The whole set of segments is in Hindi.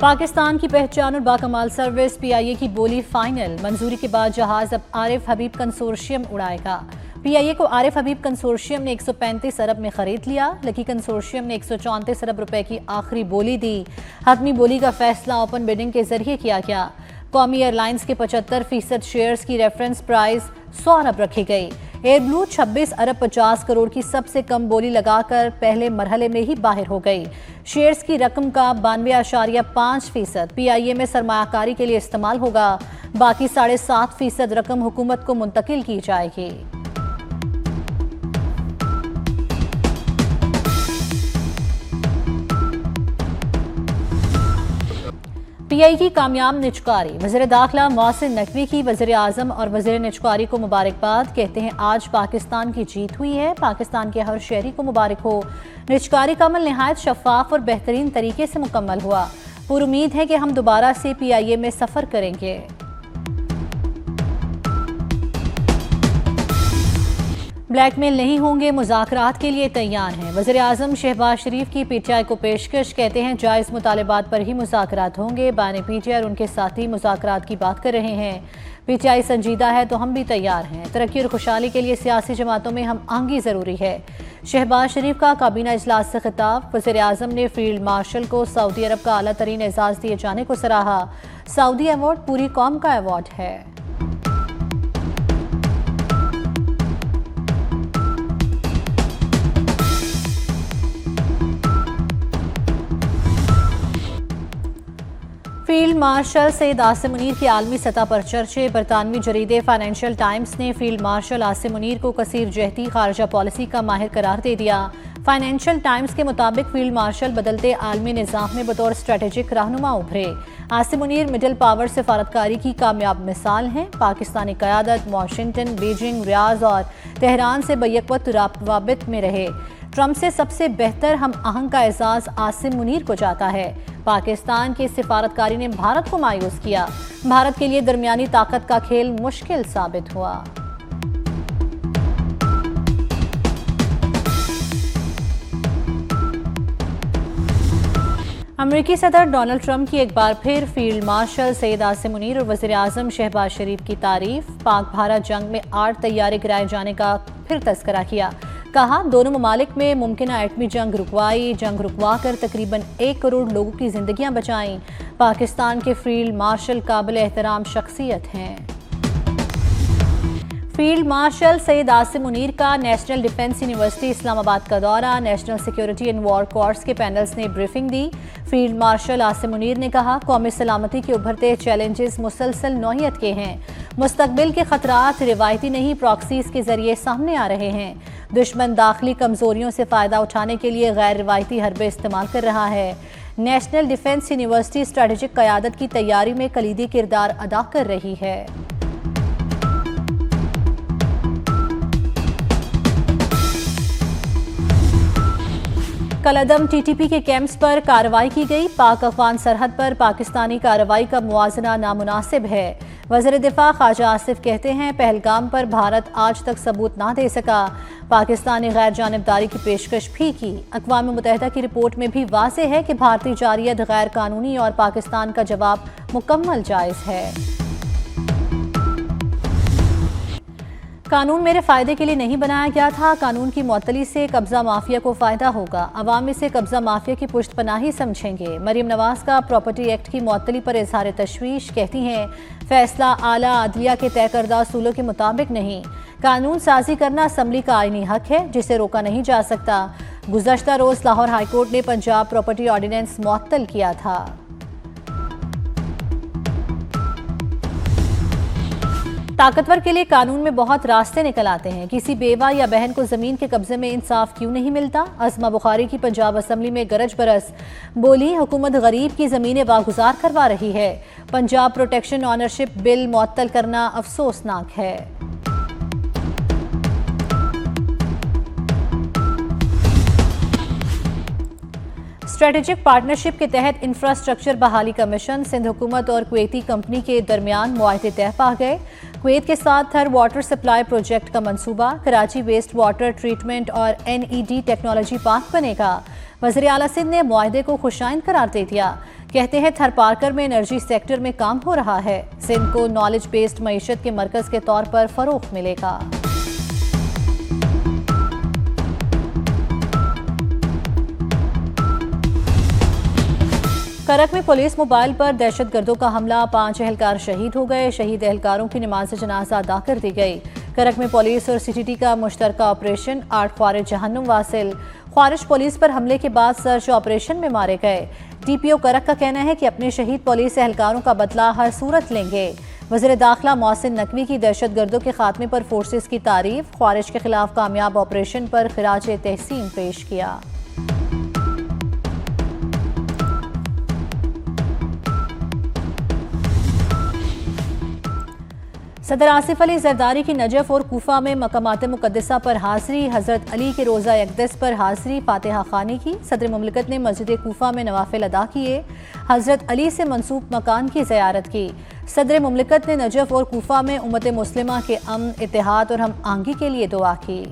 पाकिस्तान की पहचान और बाकमाल सर्विस पीआईए की बोली फाइनल। मंजूरी के बाद जहाज अब आरिफ हबीब कंसोर्शियम उड़ाएगा। पीआईए को आरिफ हबीब कंसोर्शियम ने 135 अरब में खरीद लिया। लकी कंसोर्शियम ने 134 अरब रुपए की आखिरी बोली दी। हतमी बोली का फैसला ओपन बिडिंग के जरिए किया गया। कौमी एयरलाइंस के 75% शेयर्स की रेफरेंस प्राइस 100 अरब रखी गई। एयरब्लू 26 अरब 50 करोड़ की सबसे कम बोली लगाकर पहले मरहले में ही बाहर हो गई। शेयर्स की रकम का 92.5% पीआईए में सरमायाकारी के लिए इस्तेमाल होगा। बाकी 7.5% रकम हुकूमत को मुंतकिल की जाएगी। पीआई की कामयाब निचकारी। वज़ीर दाखिला मोहसिन नकवी की वज़ीर आज़म और वज़ीर निचकारी को मुबारकबाद। कहते हैं आज पाकिस्तान की जीत हुई है। पाकिस्तान के हर शहरी को मुबारक हो। निचकारी का अमल नहायत शफाफ और बेहतरीन तरीके से मुकम्मल हुआ। पूरी उम्मीद है कि हम दोबारा से पीआईए में सफ़र करेंगे। ब्लैकमेल नहीं होंगे, मुज़ाकरात के लिए तैयार हैं। वज़ीर आज़म शहबाज शरीफ की पीटीआई को पेशकश। कहते हैं जायज़ मुतालबात पर ही मुज़ाकरात होंगे। बानी पीटीआई और उनके साथी मुज़ाकरात की बात कर रहे हैं। पीटीआई संजीदा है तो हम भी तैयार हैं। तरक्की और खुशहाली के लिए सियासी जमातों में हम आहंगी ज़रूरी है। शहबाज शरीफ का काबीना इजलास से खिताब। वज़ीर आज़म ने फील्ड मार्शल को सऊदी अरब का आला तरीन एजाज़ दिए जाने को सराहा। सऊदी अवार्ड पूरी कौम का अवार्ड है। फील्ड मार्शल सैयद आसिम मुनीर की आलमी सतह पर चर्चे। बरतानवी जरीदे फाइनेंशियल टाइम्स ने फील्ड मार्शल आसिम मुनीर को कसीर जहती खारजा पॉलिसी का माहिर करार दे दिया। फाइनेंशियल टाइम्स के मुताबिक फील्ड मार्शल बदलते आलमी निज़ाम में बतौर स्ट्रेटेजिक रहनुमा उभरे। आसिम मुनीर मिडल पावर सिफारतकारी की कामयाब मिसाल हैं। पाकिस्तानी क़यादत वाशिंगटन, बीजिंग, रियाज और तेहरान से बैकवक्त रवाबित में रहे। ट्रंप से सबसे बेहतर हम आहंग का एजाज़ आसिम मुनीर को जाता है। पाकिस्तान की सिफारतकारी ने भारत को मायूस किया। भारत के लिए दरमियानी ताकत का खेल मुश्किल साबित हुआ। अमेरिकी सदर डोनाल्ड ट्रंप की एक बार फिर फील्ड मार्शल सैयद आसिम मुनीर और वज़ीर आज़म शहबाज शरीफ की तारीफ। पाक भारत जंग में 8 तैयारे गिराए जाने का फिर तस्करा किया। कहा दोनों ममालिक में मुमकिन एटमी जंग रुकवा कर तकरीबन 1 करोड़ लोगों की जिंदगियां बचाईं। पाकिस्तान के फील्ड मार्शल काबिल एहतराम शख्सियत हैं। फील्ड मार्शल सैयद आसिम मुनीर का नेशनल डिफेंस यूनिवर्सिटी इस्लामाबाद का दौरा। National security and war course के पैनल्स ने ब्रीफिंग दी। फील्ड मार्शल आसिम मुनीर ने कहा कौमी सलामती के उभरते चैलेंजेस मुसलसल नौइयत के हैं। मुस्तकबिल के खतरात रिवायती नहीं प्रॉक्सीज के जरिए सामने आ रहे हैं। दुश्मन दाखिली कमजोरियों से फ़ायदा उठाने के लिए गैर रिवायती हरबे इस्तेमाल कर रहा है। नेशनल डिफेंस यूनिवर्सिटी स्ट्रेटेजिक क़यादत की तैयारी में कलीदी किरदार अदा कर रही है। कलअदम टीटीपी के कैंप्स पर कार्रवाई की गई। पाक अफगान सरहद पर पाकिस्तानी कार्रवाई का मुआजना नामुनासिब है। वज़ीर दिफा ख्वाजा आसिफ कहते हैं पहलगाम पर भारत आज तक सबूत ना दे सका। पाकिस्तान ने गैर जानिबदारी की पेशकश भी की। अक़वाम मुत्तहिदा की रिपोर्ट में भी वाज़ेह है कि भारतीय जारियत गैर कानूनी और पाकिस्तान का जवाब मुकम्मल जायज़ है। कानून मेरे फ़ायदे के लिए नहीं बनाया गया था। कानून की मुअत्तली से कब्ज़ा माफिया को फ़ायदा होगा। अवाम इसे कब्ज़ा माफिया की पुश्तपनाही समझेंगे। मरीम नवाज़ का प्रॉपर्टी एक्ट की मुअत्तली पर इजहार तशवीश। कहती हैं फैसला आला अदलिया के तय करदा असूलों के मुताबिक नहीं। कानून साजी करना असम्बली का आईनी हक है जिसे रोका नहीं जा सकता। गुज़श्ता रोज़ लाहौर हाईकोर्ट ने पंजाब प्रॉपर्टी ऑर्डिनेंस मुअत्तल किया था। ताकतवर के लिए कानून में बहुत रास्ते निकल आते हैं। किसी बेवा या बहन को जमीन के कब्जे में इंसाफ क्यों नहीं मिलता। अज़मा बुखारी की पंजाब असम्बली में गरज बरस। बोली हुकूमत गरीब की जमीनें वागुजार करवा रही है। पंजाब प्रोटेक्शन ऑनरशिप बिल मुअत्तल करना अफसोसनाक है। स्ट्रेटेजिक पार्टनरशिप के तहत इंफ्रास्ट्रक्चर बहाली का मिशन। सिंध हुकूमत और कुवैती कंपनी के दरमियान मुआहदे तय पा गए। कुवैत के साथ थर वाटर सप्लाई प्रोजेक्ट का मंसूबा। कराची वेस्ट वाटर ट्रीटमेंट और NED टेक्नोलॉजी पार्क बनेगा। वज़ीर आला सिंध ने मुआहदे को खुशाइन करार दे दिया। कहते हैं थरपारकर में एनर्जी सेक्टर में काम हो रहा है। सिंध को नॉलेज बेस्ड मईशत के मरकज के तौर पर फरोग मिलेगा। करक में पुलिस मोबाइल पर दहशतगर्दों का हमला, 5 एहलकार शहीद हो गए। शहीद एहलकारों की नमाज जनाजा अदा कर दी गई। करक में पुलिस और सीटीटी का मुश्तरका ऑपरेशन, 8 ख्वारिज जहन्नुम वासिल। ख्वारिज पुलिस पर हमले के बाद सर्च ऑपरेशन में मारे गए। डीपीओ करक का कहना है कि अपने शहीद पुलिस एहलकारों का बदला हर सूरत लेंगे। वज़ीर दाखिला मोहसिन नकवी की दहशतगर्दों के खात्मे पर फोर्सेस की तारीफ, ख्वारिज के खिलाफ कामयाब ऑपरेशन पर खिराज तहसीन पेश किया। सदर आसिफ अली जरदारी की नजफ और कूफा में मकामात मुकद्दसा पर हाज़री, हज़रत अली के रोज़ा यकदस पर हाज़री, फातिहा खानी की। सदर मुमलिकत ने मस्जिद कूफा में नवाफिल अदा किए, हज़रत अली से मंसूब मकान की ज़ियारत की। सदर मुमलिकत ने नजफ और कूफा में उम्मत मुस्लिमा के अमन, इत्तेहाद और हम आहंगी के लिए दुआ की।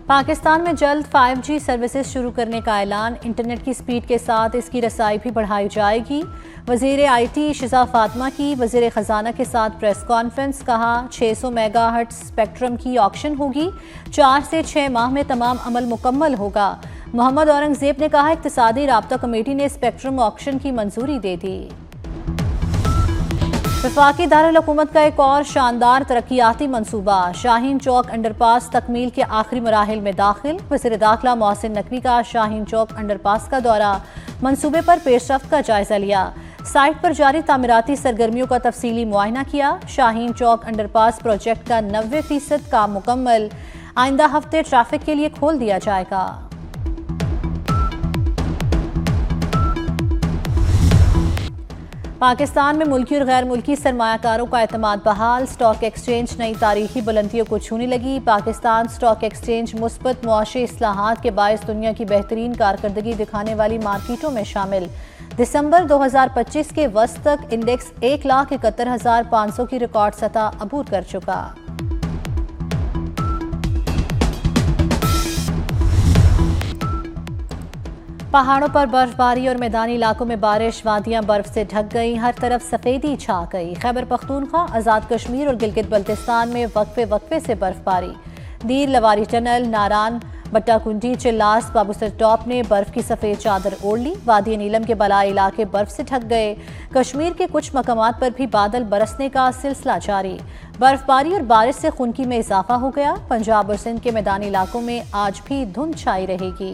पाकिस्तान में जल्द 5G सर्विसेज शुरू करने का ऐलान, इंटरनेट की स्पीड के साथ इसकी रसाई भी बढ़ाई जाएगी। वज़ीर IT शिजा फातिमा की वज़ीर ख़जाना के साथ प्रेस कॉन्फ्रेंस, कहा 600 मेगाहर्ट्ज़ स्पेक्ट्रम की ऑक्शन होगी, 4 से 6 माह में तमाम अमल मुकम्मल होगा। मोहम्मद औरंगज़ेब ने कहा इक़्तिसादी राब्ता कमेटी ने स्पेक्ट्रम ऑक्शन की मंजूरी दे दी। वफाकी दारुल हुकूमत का एक और शानदार तरक्याती मंसूबा, शाहीन चौक अंडरपास तकमील के आखिरी मराहिल में दाखिल। वज़ीर दाखिला मोहसिन नकवी का शाहीन चौक अंडरपास का दौरा, मंसूबे पर पेशरफ्त का जायजा लिया। साइट पर जारी तामीराती सरगर्मियों का तफसीली मुआयना किया। शाहीन चौक अंडरपास प्रोजेक्ट का 90% काम मुकम्मल, आइंदा हफ्ते ट्रैफिक के लिए खोल दिया जाएगा। पाकिस्तान में मुल्की और गैर मुल्की सरमायाकारों का एतमाद बहाल, स्टॉक एक्सचेंज नई तारीखी बुलंदियों को छूने लगी। पाकिस्तान स्टॉक एक्सचेंज मुस्बत मुआशी इस्लाहात के बायस दुनिया की बेहतरीन कारकर्दगी दिखाने वाली मार्केटों में शामिल। दिसंबर 2025 के वस्त तक इंडेक्स 1,71,500 की रिकॉर्ड सतह अबूर कर चुका। पहाड़ों पर बर्फबारी और मैदानी इलाकों में बारिश, वादियां बर्फ से ढक गई, हर तरफ सफेदी छा गई। खैबर पख्तूनख्वा, आज़ाद कश्मीर और गिलगित बल्तिस्तान में वक्फे से बर्फबारी। दीर, लवारी टनल, नारान, बट्टाकुंडी, चिल्लास, बाबूसर टॉप ने बर्फ की सफ़ेद चादर ओढ़ ली। वादी नीलम के बलाई इलाके बर्फ से ढक गए। कश्मीर के कुछ मकामात पर भी बादल बरसने का सिलसिला जारी। बर्फबारी और बारिश से खुनकी में इजाफा हो गया। पंजाब और सिंध के मैदानी इलाकों में आज भी धुंध छाई रहेगी।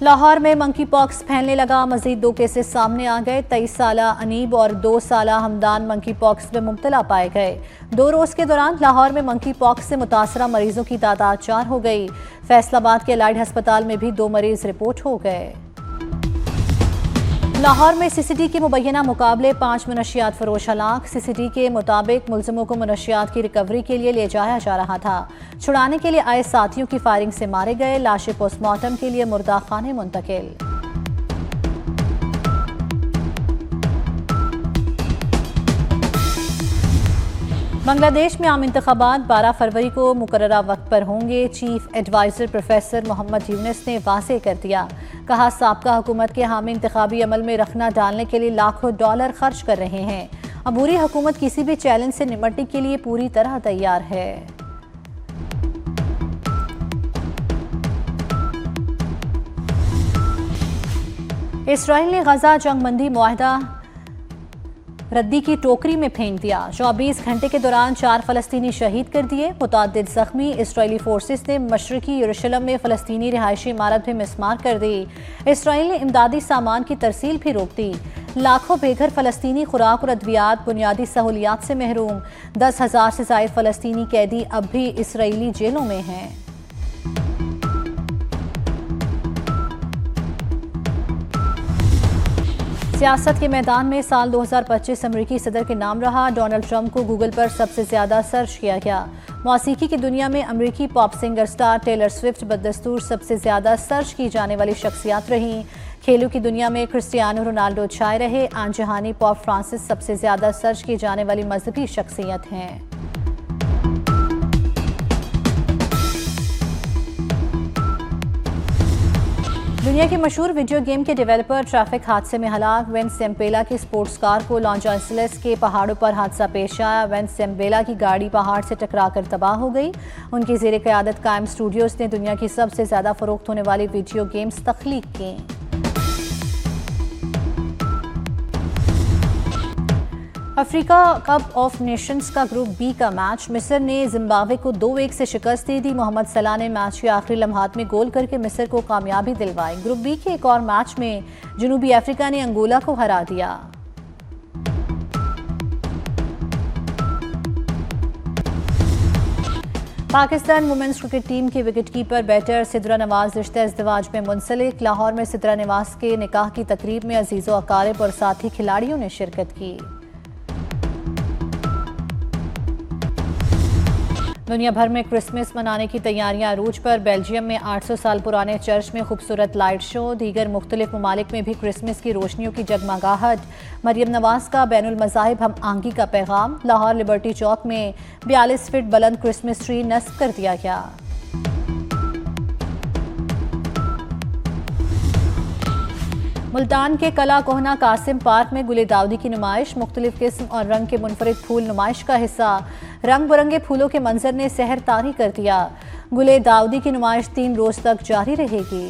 लाहौर में मंकी पॉक्स फैलने लगा, मजीद 2 केसेस सामने आ गए। 23 साला अनीब और 2 साला हमदान मंकी पॉक्स में मुब्तला पाए गए। 2 रोज के दौरान लाहौर में मंकी पॉक्स से मुतासरा मरीजों की तादाद 4 हो गई। फैसलाबाद के एलाइड अस्पताल में भी 2 मरीज रिपोर्ट हो गए। लाहौर में CCD के मुबैना मुकाबले 5 मनशियात फरोश हलाक। CCD के मुताबिक मुलजिमों को मनशियात की रिकवरी के लिए ले जाया जा रहा था। छुड़ाने के लिए आए साथियों की फायरिंग से मारे गए। लाशें पोस्टमार्टम के लिए मुर्दा खाने मुंतकिल। बांग्लादेश में आम इंतखाबात 12 फरवरी को मुकर्ररा वक्त पर होंगे। Chief adviser professor Mohammad Yunus ने वाज़ेह कर दिया। कहा साबका हुकूमत के हामी इंतखाबी अमल में रखना डालने के लिए लाखों डॉलर खर्च कर रहे हैं। अबूरी हुकूमत किसी भी चैलेंज से निपटने के लिए पूरी तरह तैयार है। इसराइल ने गजा जंगबंदी मुआहदा रद्दी की टोकरी में फेंक दिया। 24 घंटे के दौरान 4 फलस्तीनी शहीद कर दिए, मुतअद्दिद जख्मी। इसराइली फोर्सेस ने मशरकी यरूशलेम में फलस्तीनी रिहायशी इमारत भी मिसमार कर दी। इसराइल ने इमदादी सामान की तरसील भी रोक दी। लाखों बेघर फलस्तीनी खुराक और अद्वियात बुनियादी सहूलियात से महरूम। 10,000 से ज़ायद फलस्तीनी कैदी अब भी इसराइली जेलों में हैं। सियासत के मैदान में साल 2025 अमरीकी सदर के नाम रहा। डोनाल्ड ट्रंप को गूगल पर सबसे ज्यादा सर्च किया गया। मौसीकी की दुनिया में अमरीकी pop singer star Taylor Swift बदस्तूर सबसे ज्यादा सर्च की जाने वाली शख्सियत रही। खेलों की दुनिया में क्रिस्टियानो रोनाल्डो छाए रहे। आन जहानी पॉप फ्रांसिस सबसे ज्यादा सर्च की जाने वाली मजहबी शख्सियत हैं। दुनिया के मशहूर वीडियो गेम के डेवलपर ट्रैफिक हादसे में हलाक। वेनेजुएला की स्पोर्ट्स कार को लॉस एंजेलिस के पहाड़ों पर हादसा पेश आया। वेनेजुएला की गाड़ी पहाड़ से टकराकर तबाह हो गई। उनकी ज़ेरे क़यादत कायम स्टूडियोज ने दुनिया की सबसे ज़्यादा फ़रोख्त होने वाली वीडियो गेम्स तख्लीक की। अफ्रीका कप ऑफ नेशंस का ग्रुप बी का मैच मिस्र ने जिम्बाब्वे को 2-1 से शिकस्त दे दी। मोहम्मद सलाह ने मैच के आखिरी लम्हात में गोल करके मिस्र को कामयाबी दिलवाई। ग्रुप बी के एक और मैच में जनूबी अफ्रीका ने अंगोला को हरा दिया। पाकिस्तान वुमेन्स क्रिकेट टीम की विकेटकीपर बैटर सिद्रा नवाज रिश्ते इज़्दिवाज में मुंसलिक। लाहौर में सिद्रा नवाज के निकाह की तकरीब में अजीज़ो अकारिब और साथी खिलाड़ियों ने शिरकत की। दुनिया भर में क्रिसमस मनाने की तैयारियां अरूज पर। बेल्जियम में 800 साल पुराने चर्च में खूबसूरत लाइट शो। दीगर मुख्तलिफ ममालिक में भी क्रिसमस की रोशनियों की जगमगाहट। मरियम नवाज का बैनुल मज़ाहिब हम आहंगी का पैगाम। लाहौर लिबर्टी चौक में 42 फीट बुलंद क्रिसमस ट्री नस्ब कर दिया गया। मुल्तान के कला कोहना कासिम पार्क में गुले दाऊदी की नुमाइश। मुख्तलिफ किस्म और रंग के मुनफरिद फूल नुमाइश का हिस्सा। रंग बिरंगे फूलों के मंजर ने सहर तारी कर दिया। गुले दाऊदी की नुमाइश 3 रोज तक जारी रहेगी।